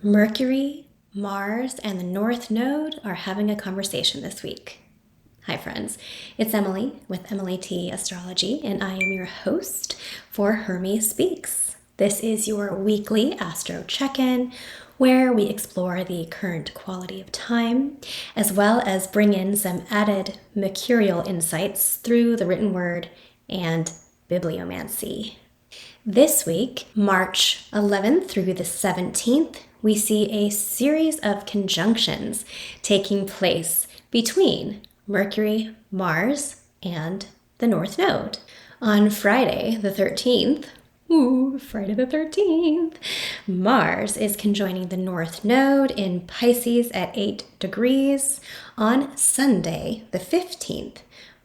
Mercury, Mars, and the North Node are having a conversation this week. Hi friends, it's Emily with Emily T. Astrology, and I am your host for Hermes Speaks. This is your weekly astro check-in where we explore the current quality of time, as well as bring in some added mercurial insights through the written word and bibliomancy. This week, March 11th through the 17th, we see a series of conjunctions taking place between Mercury, Mars, and the North Node. On Friday the 13th, Mars is conjoining the North Node in Pisces at 8 degrees. On Sunday the 15th,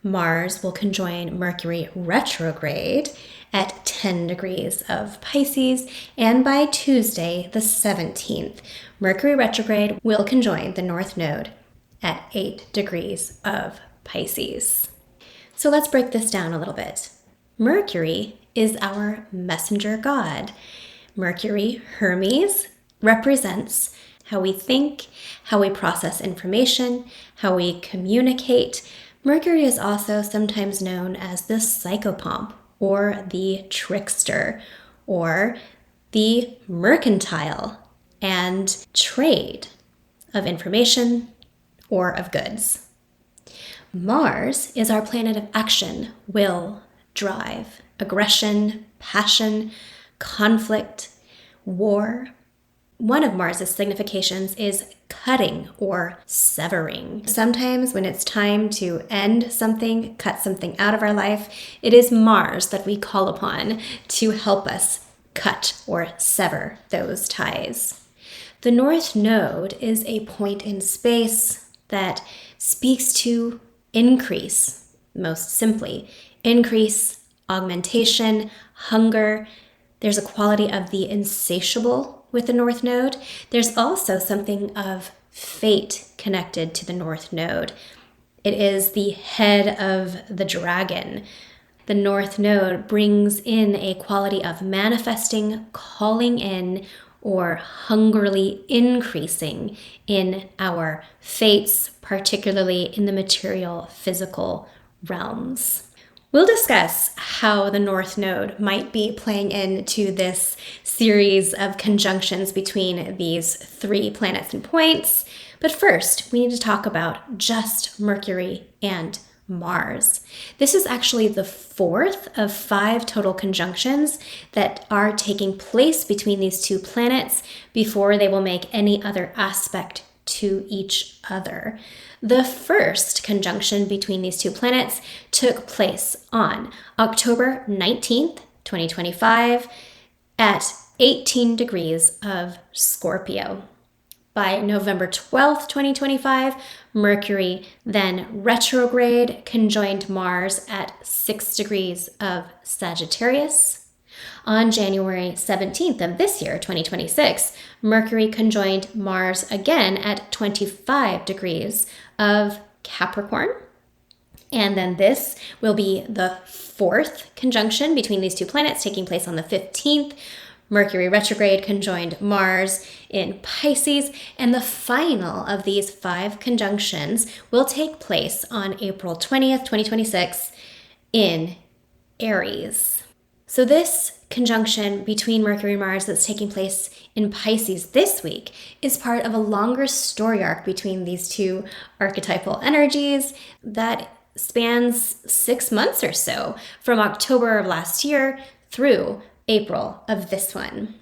Mars will conjoin Mercury retrograde at 10 degrees of Pisces, and by Tuesday, the 17th, Mercury retrograde will conjoin the North Node at 8 degrees of Pisces. So let's break this down a little bit. Mercury is our messenger god. Mercury, Hermes, represents how we think, how we process information, how we communicate. Mercury is also sometimes known as the psychopomp, or the trickster, or the mercantile and trade of information or of goods. Mars is our planet of action, will, drive, aggression, passion, conflict, war. One of Mars's significations is cutting or severing. Sometimes when it's time to end something, cut something out of our life, it is Mars that we call upon to help us cut or sever those ties. The North Node is a point in space that speaks to increase, most simply. Increase, augmentation, hunger. There's a quality of the insatiable with the North Node. There's also something of fate connected to the North Node. It is the head of the dragon. The North Node brings in a quality of manifesting, calling in, or hungrily increasing in our fates, particularly in the material, physical realms. We'll discuss how the North Node might be playing into this series of conjunctions between these three planets and points. But first, we need to talk about just Mercury and Mars. This is actually the fourth of 5 total conjunctions that are taking place between these two planets before they will make any other aspect to each other. The first conjunction between these two planets took place on October 19th, 2025 at 18 degrees of Scorpio. By November 12th, 2025, Mercury then retrograde conjoined Mars at 6 degrees of Sagittarius. On January 17th of this year, 2026, Mercury conjoined Mars again at 25 degrees of Capricorn. And then this will be the fourth conjunction between these two planets taking place on the 15th. Mercury retrograde conjoined Mars in Pisces, and the final of these 5 conjunctions will take place on April 20th, 2026 in Aries. So this conjunction between Mercury and Mars that's taking place in Pisces this week is part of a longer story arc between these two archetypal energies that spans 6 months or so, from October of last year through April of this one.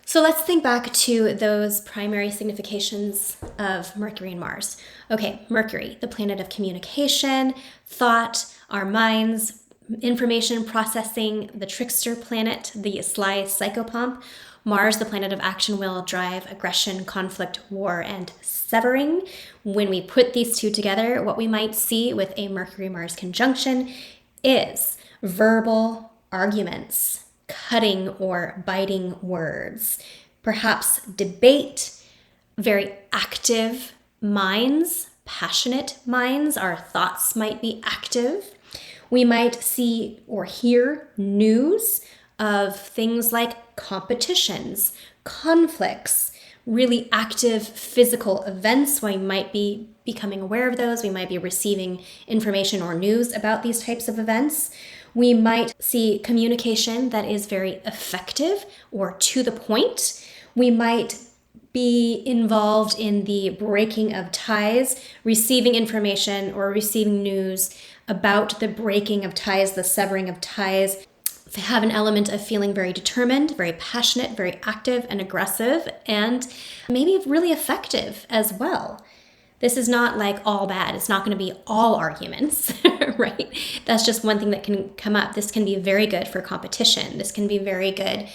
So let's think back to those primary significations of Mercury and Mars. Okay, Mercury, the planet of communication, thought, our minds, information processing, the trickster planet, the sly psychopomp. Mars, the planet of action, will, drive, aggression, conflict, war, and severing. When we put these two together, what we might see with a Mercury-Mars conjunction is verbal arguments, cutting or biting words, perhaps debate, very active minds, passionate minds. Our thoughts might be active. We might see or hear news of things like competitions, conflicts, really active physical events. We might be becoming aware of those. We might be receiving information or news about these types of events. We might see communication that is very effective or to the point. We might be involved in the breaking of ties, receiving information or receiving news about the breaking of ties, the severing of ties. Have an element of feeling very determined, very passionate, very active and aggressive, and maybe really effective as well. This is not like all bad. It's not going to be all arguments, right? That's just one thing that can come up. This can be very good for competition. This can be very good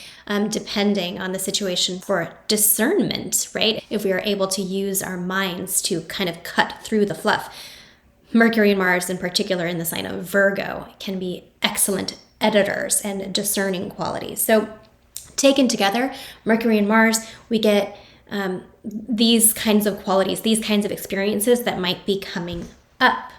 depending on the situation for discernment, right? If we are able to use our minds to kind of cut through the fluff. Mercury and Mars in particular in the sign of Virgo can be excellent editors and discerning qualities. So taken together, Mercury and Mars, we get these kinds of qualities, these kinds of experiences that might be coming up.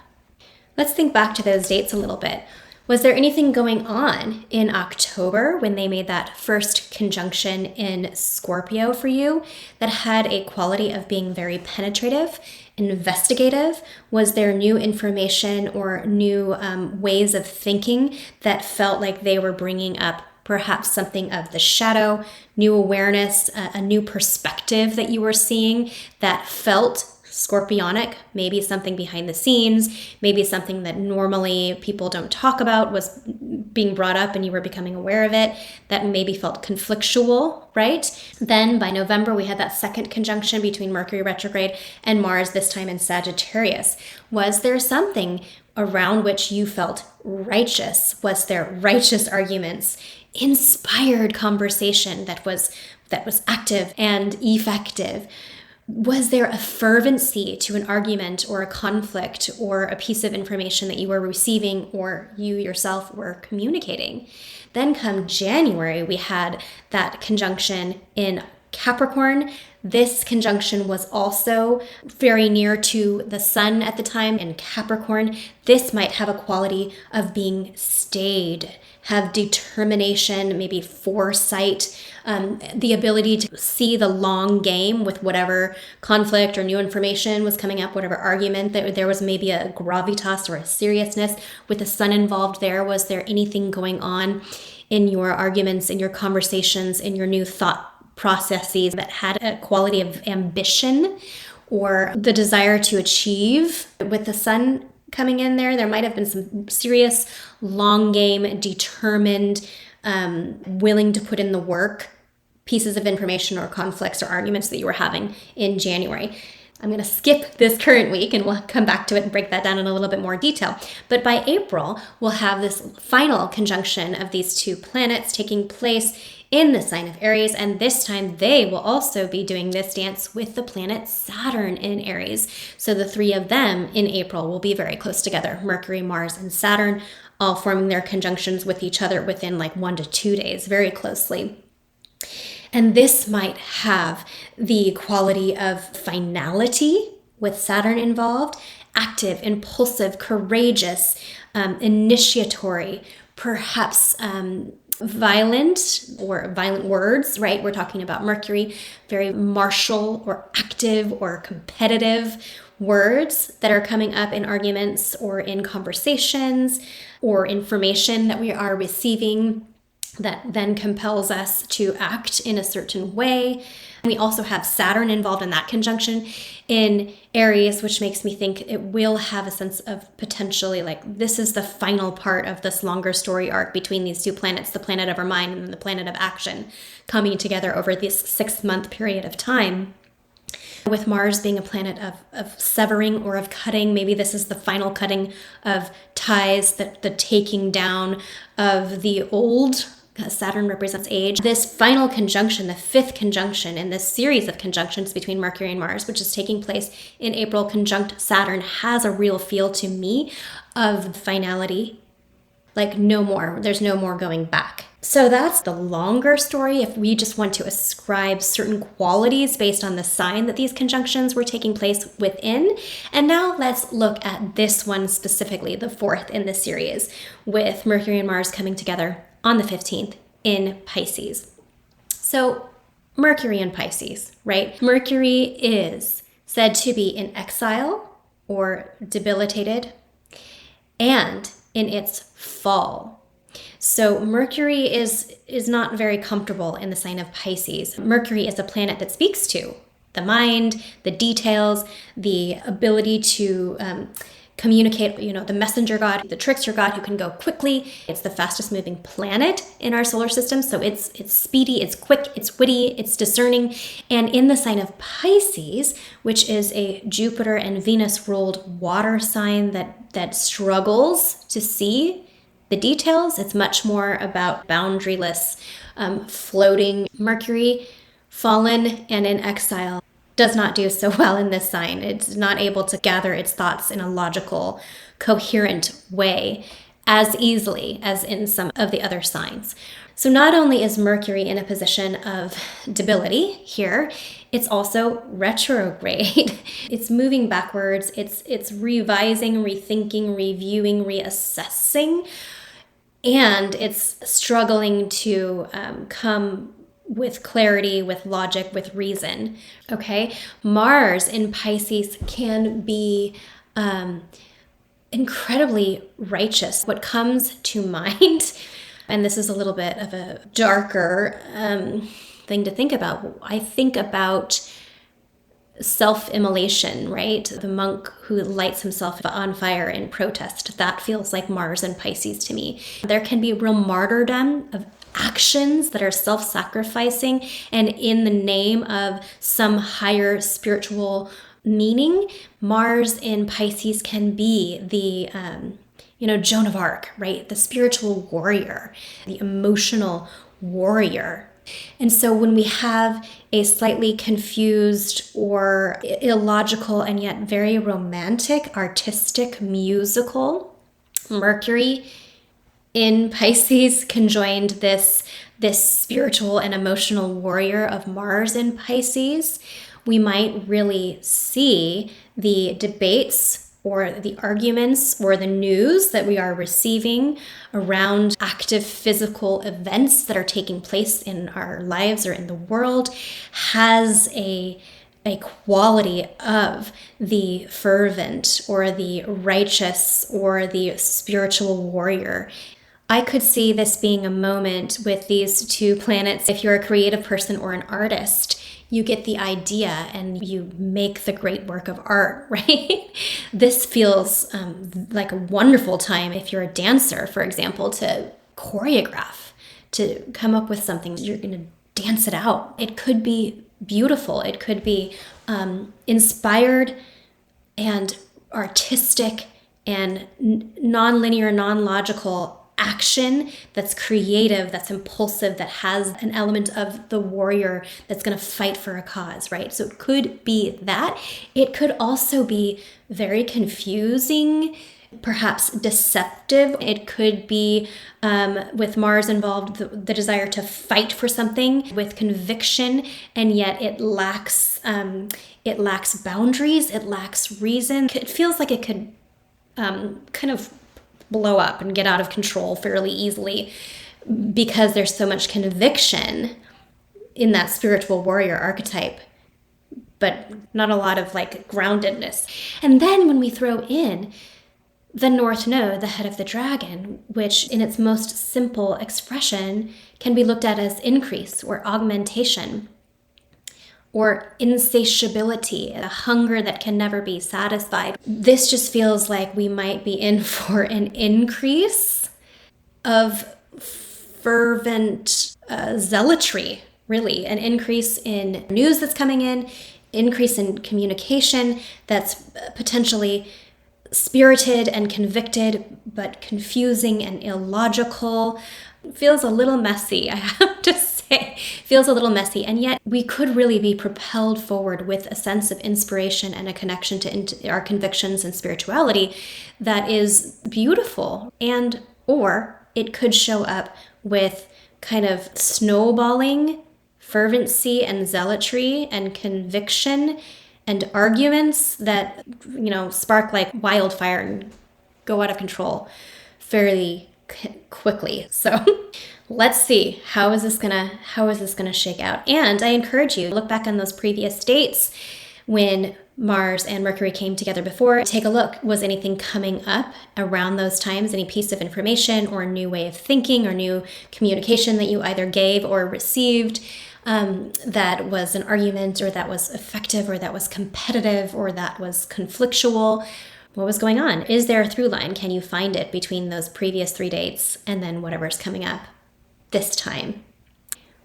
Let's think back to those dates a little bit. Was there anything going on in October when they made that first conjunction in Scorpio for you that had a quality of being very penetrative, investigative? Was there new information or new ways of thinking that felt like they were bringing up perhaps something of the shadow, new awareness, a new perspective that you were seeing that felt scorpionic, maybe something behind the scenes, maybe something that normally people don't talk about was being brought up and you were becoming aware of it, that maybe felt conflictual, right? Then by November, we had that second conjunction between Mercury retrograde and Mars, this time in Sagittarius. Was there something around which you felt righteous? Was there righteous arguments, inspired conversation that was active and effective? Was there a fervency to an argument or a conflict or a piece of information that you were receiving or you yourself were communicating? Then come January, we had that conjunction in Capricorn. This conjunction was also very near to the sun at the time in Capricorn. This might have a quality of being staid, have determination, maybe foresight, the ability to see the long game with whatever conflict or new information was coming up, whatever argument, that there was maybe a gravitas or a seriousness with the sun involved there. Was there anything going on in your arguments, in your conversations, in your new thought processes that had a quality of ambition or the desire to achieve? With the sun coming in there, there might have been some serious long game, determined, willing to put in the work pieces of information or conflicts or arguments that you were having in January. I'm going to skip this current week and we'll come back to it and break that down in a little bit more detail. But by April, we'll have this final conjunction of these two planets taking place in the sign of Aries, and this time they will also be doing this dance with the planet Saturn in Aries. So the three of them in April will be very close together, Mercury, Mars, and Saturn, all forming their conjunctions with each other within like 1 to 2 days, very closely. And this might have the quality of finality with Saturn involved, active, impulsive, courageous, initiatory, perhaps violent words, right? We're talking about Mercury, very martial or active or competitive words that are coming up in arguments or in conversations or information that we are receiving that then compels us to act in a certain way. We also have Saturn involved in that conjunction in Aries, which makes me think it will have a sense of potentially like this is the final part of this longer story arc between these two planets, the planet of our mind and the planet of action, coming together over this 6-month period of time. With Mars being a planet of severing or of cutting, maybe this is the final cutting of ties, the taking down of the old. Saturn represents age. This final conjunction, the 5th conjunction in this series of conjunctions between Mercury and Mars, which is taking place in April conjunct Saturn, has a real feel to me of finality. Like no more, there's no more going back. So that's the longer story if we just want to ascribe certain qualities based on the sign that these conjunctions were taking place within. And now let's look at this one specifically, the 4th in the series, with Mercury and Mars coming together on the 15th in Pisces. So Mercury in Pisces, right? Mercury is said to be in exile or debilitated and in its fall. So Mercury is not very comfortable in the sign of Pisces. Mercury is a planet that speaks to the mind, the details, the ability to communicate, the messenger god, the trickster god who can go quickly. It's the fastest moving planet in our solar system. So it's speedy, it's quick, it's witty, it's discerning. And in the sign of Pisces, which is a Jupiter and Venus ruled water sign that struggles to see the details, it's much more about boundaryless, floating. Mercury, fallen and in exile, does not do so well in this sign. It's not able to gather its thoughts in a logical, coherent way as easily as in some of the other signs. So not only is Mercury in a position of debility here, it's also retrograde. It's moving backwards. It's revising, rethinking, reviewing, reassessing, and it's struggling to come with clarity, with logic, with reason. Okay. Mars in Pisces can be incredibly righteous. What comes to mind, and this is a little bit of a darker thing to think about. I think about self-immolation, right? The monk who lights himself on fire in protest. That feels like Mars and Pisces to me. There can be real martyrdom of actions that are self-sacrificing and in the name of some higher spiritual meaning. Mars in Pisces can be the Joan of Arc, right? The spiritual warrior, the emotional warrior. And so when we have a slightly confused or illogical and yet very romantic, artistic, musical Mercury in Pisces conjoined this spiritual and emotional warrior of Mars in Pisces, we might really see the debates or the arguments or the news that we are receiving around active physical events that are taking place in our lives or in the world has a quality of the fervent or the righteous or the spiritual warrior. I could see this being a moment with these two planets. If you're a creative person or an artist, you get the idea and you make the great work of art, right? This feels like a wonderful time if you're a dancer, for example, to choreograph, to come up with something. You're going to dance it out. It could be beautiful. It could be inspired and artistic and non-linear, non-logical action that's creative, that's impulsive, that has an element of the warrior that's going to fight for a cause, right? So it could be that. It could also be very confusing, perhaps deceptive. It could be, with Mars involved, the desire to fight for something with conviction, and yet it lacks boundaries, it lacks reason. It feels like it could kind of blow up and get out of control fairly easily because there's so much conviction in that spiritual warrior archetype, but not a lot of groundedness. And then when we throw in the North Node, the head of the dragon, which in its most simple expression can be looked at as increase or augmentation, or insatiability, a hunger that can never be satisfied. This just feels like we might be in for an increase of fervent zealotry, really, an increase in news that's coming in, increase in communication that's potentially spirited and convicted, but confusing and illogical. Feels a little messy, I have to say. Feels a little messy, and yet we could really be propelled forward with a sense of inspiration and a connection to our convictions and spirituality that is beautiful. And or it could show up with kind of snowballing fervency and zealotry and conviction and arguments that spark like wildfire and go out of control fairly quickly. So let's see, how is this gonna shake out? And I encourage you, look back on those previous dates when Mars and Mercury came together before. Take a look. Was anything coming up around those times? Any piece of information or new way of thinking or new communication that you either gave or received that was an argument or that was effective or that was competitive or that was conflictual? What was going on? Is there a through line? Can you find it between those previous 3 dates and then whatever's coming up this time?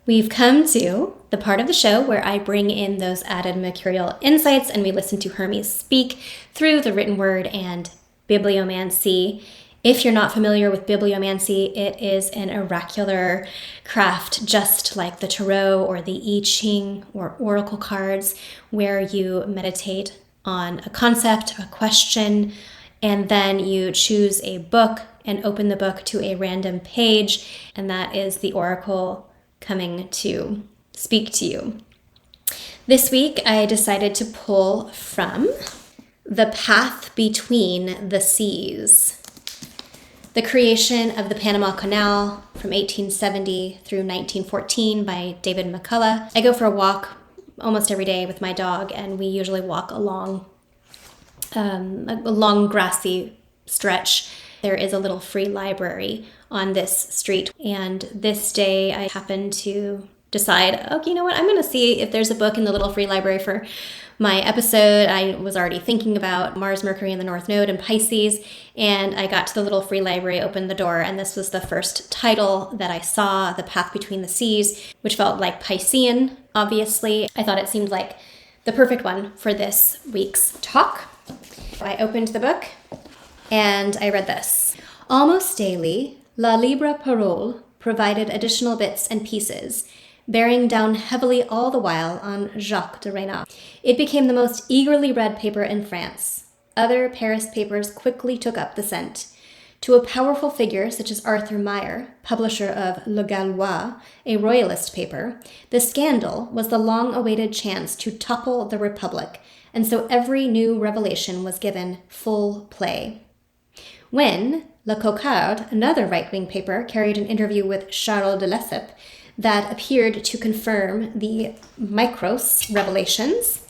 We've come to the part of the show where I bring in those added mercurial insights and we listen to Hermes speak through the written word and bibliomancy. If you're not familiar with bibliomancy, it is an oracular craft just like the tarot or the I Ching or oracle cards, where you meditate on a concept, a question, and then you choose a book and open the book to a random page, and that is the oracle coming to speak to you. This week, I decided to pull from The Path Between the Seas, the creation of the Panama Canal from 1870 through 1914 by David McCullough. I go for a walk almost every day with my dog, and we usually walk along a long grassy stretch. There is a little free library on this street, and this day I happened to decide, okay, you know what, I'm going to see if there's a book in the little free library for my episode. I was already thinking about Mars, Mercury in the North Node and Pisces, and I got to the little free library, opened the door, and this was the first title that I saw, The Path Between the Seas, which felt like Piscean, obviously. I thought it seemed like the perfect one for this week's talk. I opened the book and I read this. Almost daily, La Libre Parole provided additional bits and pieces, bearing down heavily all the while on Jacques de Reynaud. It became the most eagerly read paper in France. Other Paris papers quickly took up the scent. To a powerful figure such as Arthur Meyer, publisher of Le Gallois, a royalist paper, the scandal was the long-awaited chance to topple the Republic, and so every new revelation was given full play. When Le Cocarde, another right-wing paper, carried an interview with Charles de Lesseps that appeared to confirm the Micros revelations,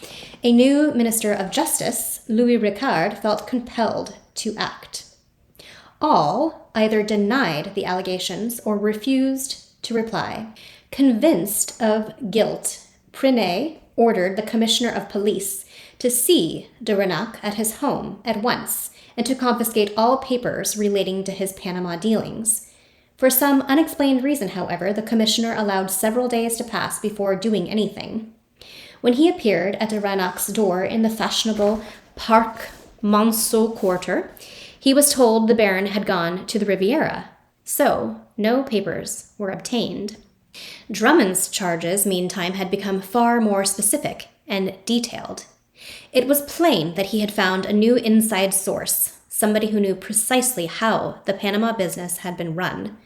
a new Minister of Justice, Louis Ricard, felt compelled to act. All either denied the allegations or refused to reply. Convinced of guilt, Prenay ordered the Commissioner of Police to see de Renac at his home at once and to confiscate all papers relating to his Panama dealings. For some unexplained reason, however, the commissioner allowed several days to pass before doing anything. When he appeared at de Renac's door in the fashionable Parc Monceau quarter, he was told the Baron had gone to the Riviera, so no papers were obtained. Drummond's charges, meantime, had become far more specific and detailed. It was plain that he had found a new inside source, somebody who knew precisely how the Panama business had been run.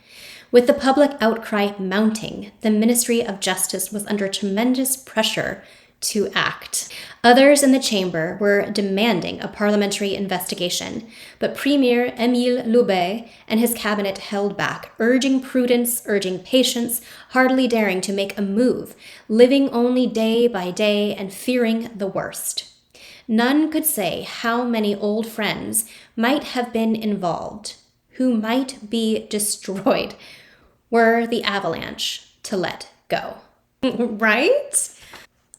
With the public outcry mounting, the Ministry of Justice was under tremendous pressure to act. Others in the chamber were demanding a parliamentary investigation, but Premier Émile Loubet and his cabinet held back, urging prudence, urging patience, hardly daring to make a move, living only day by day and fearing the worst. None could say how many old friends might have been involved, who might be destroyed, were the avalanche to let go. Right?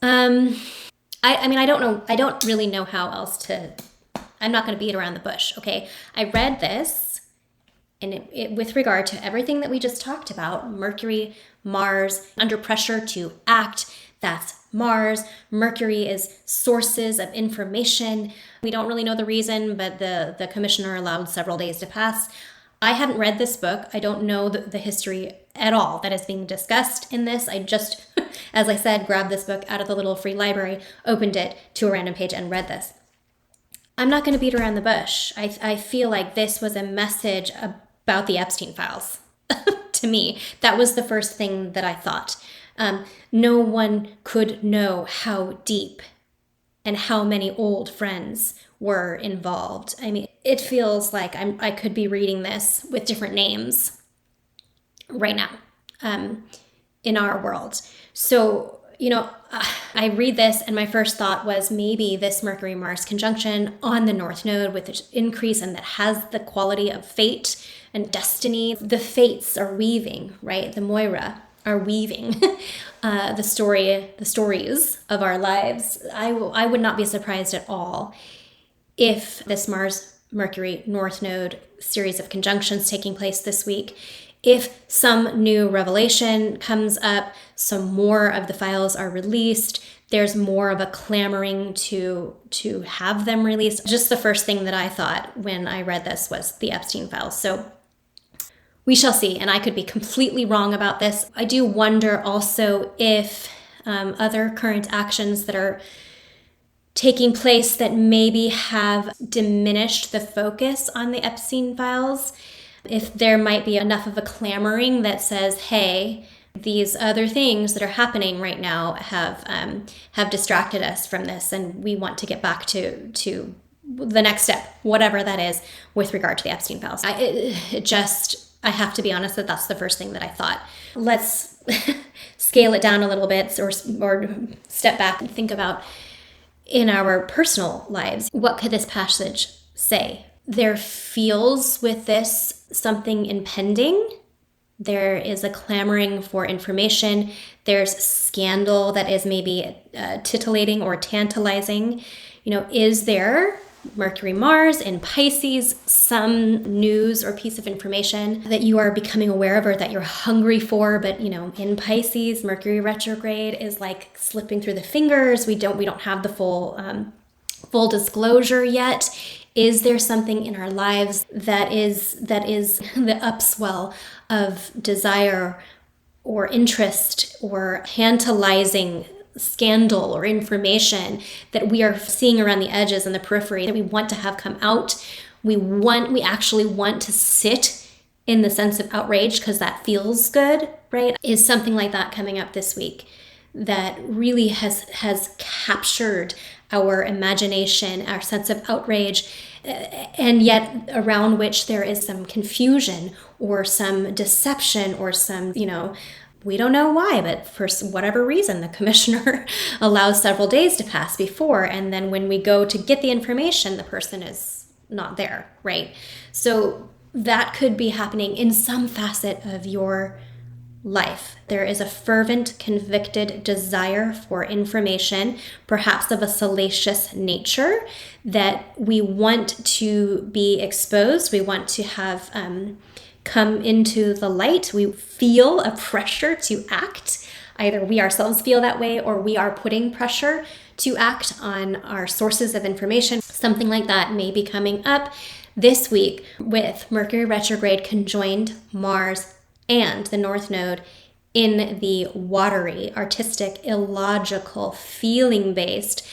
I don't know. I don't really know how else to, I'm not going to beat around the bush, okay? I read this, and it with regard to everything that we just talked about, Mercury, Mars, under pressure to act, that's Mars. Mercury is sources of information. We don't really know the reason, but the commissioner allowed several days to pass. I hadn't read this book. I don't know the history at all that is being discussed in this. I just, as I said, grabbed this book out of the little free library, opened it to a random page, and read this. I'm not going to beat around the bush. I feel like this was a message about the Epstein files. To me, that was the first thing that I thought. No one could know how deep and how many old friends were involved. I mean, it feels like I could be reading this with different names right now in our world. So, I read this and my first thought was maybe this Mercury-Mars conjunction on the North Node with its increase, and that has the quality of fate and destiny. The fates are weaving, right? The Moira are weaving the stories of our lives. I would not be surprised at all if this Mars-Mercury North Node series of conjunctions taking place this week, if some new revelation comes up, some more of the files are released, there's more of a clamoring to have them released. Just the first thing that I thought when I read this was the Epstein files. So we shall see, and I could be completely wrong about this. I do wonder also if other current actions that are taking place that maybe have diminished the focus on the Epstein files, if there might be enough of a clamoring that says, hey, these other things that are happening right now have distracted us from this, and we want to get back to the next step, whatever that is, with regard to the Epstein files. I have to be honest that that's the first thing that I thought. Let's scale it down a little bit, or step back and think about in our personal lives. What could this passage say? There feels with this something impending. There is a clamoring for information. There's scandal that is maybe titillating or tantalizing. Is there Mercury Mars in Pisces some news or piece of information that you are becoming aware of or that you're hungry for? But in Pisces, Mercury retrograde is like slipping through the fingers. We don't have the full disclosure yet. Is there something in our lives that is the upswell of desire or interest or tantalizing scandal or information that we are seeing around the edges and the periphery that we want to have come out? We actually want to sit in the sense of outrage because that feels good, right? Is something like that coming up this week that really has captured our imagination, our sense of outrage, and yet around which there is some confusion or some deception or some, we don't know why, but for whatever reason, the commissioner allows several days to pass before, and then when we go to get the information, the person is not there, right? So that could be happening in some facet of your life. There is a fervent, convicted desire for information, perhaps of a salacious nature, that we want to be exposed. We want to have come into the light. We feel a pressure to act. Either we ourselves feel that way or we are putting pressure to act on our sources of information. Something like that may be coming up this week with Mercury retrograde conjoined Mars and the North Node in the watery, artistic, illogical, feeling-based,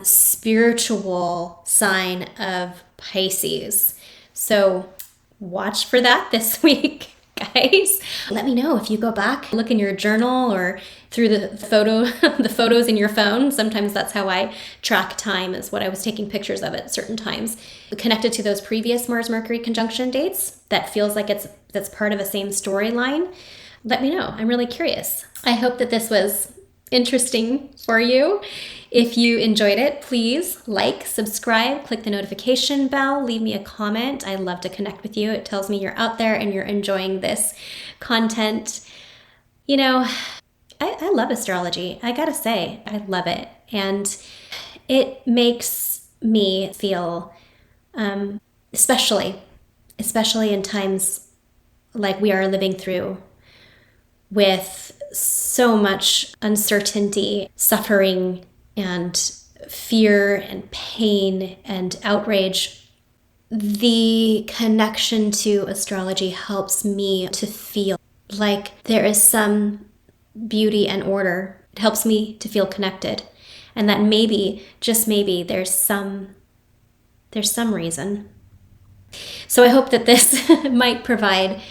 spiritual sign of Pisces. So watch for that this week, guys. Let me know if you go back, look in your journal or through the photos in your phone. Sometimes that's how I track time, is what I was taking pictures of at certain times. Connected to those previous Mars-Mercury conjunction dates, that feels like that's part of the same storyline. Let me know. I'm really curious. I hope that this was interesting for you. If you enjoyed it, please like, subscribe, click the notification bell, leave me a comment. I love to connect with you. It tells me you're out there and you're enjoying this content. I love astrology. I gotta say, I love it. And it makes me feel, especially in times like we are living through, with so much uncertainty, suffering, and fear and pain and outrage. The connection to astrology helps me to feel like there is some beauty and order. It helps me to feel connected, and that maybe, just maybe, there's some reason. So I hope that this might provide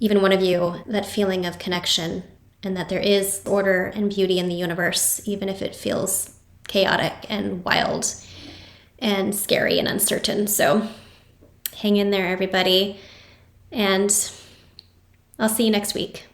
even one of you that feeling of connection, and that there is order and beauty in the universe, even if it feels chaotic and wild. and scary and uncertain. So hang in there, everybody. And I'll see you next week.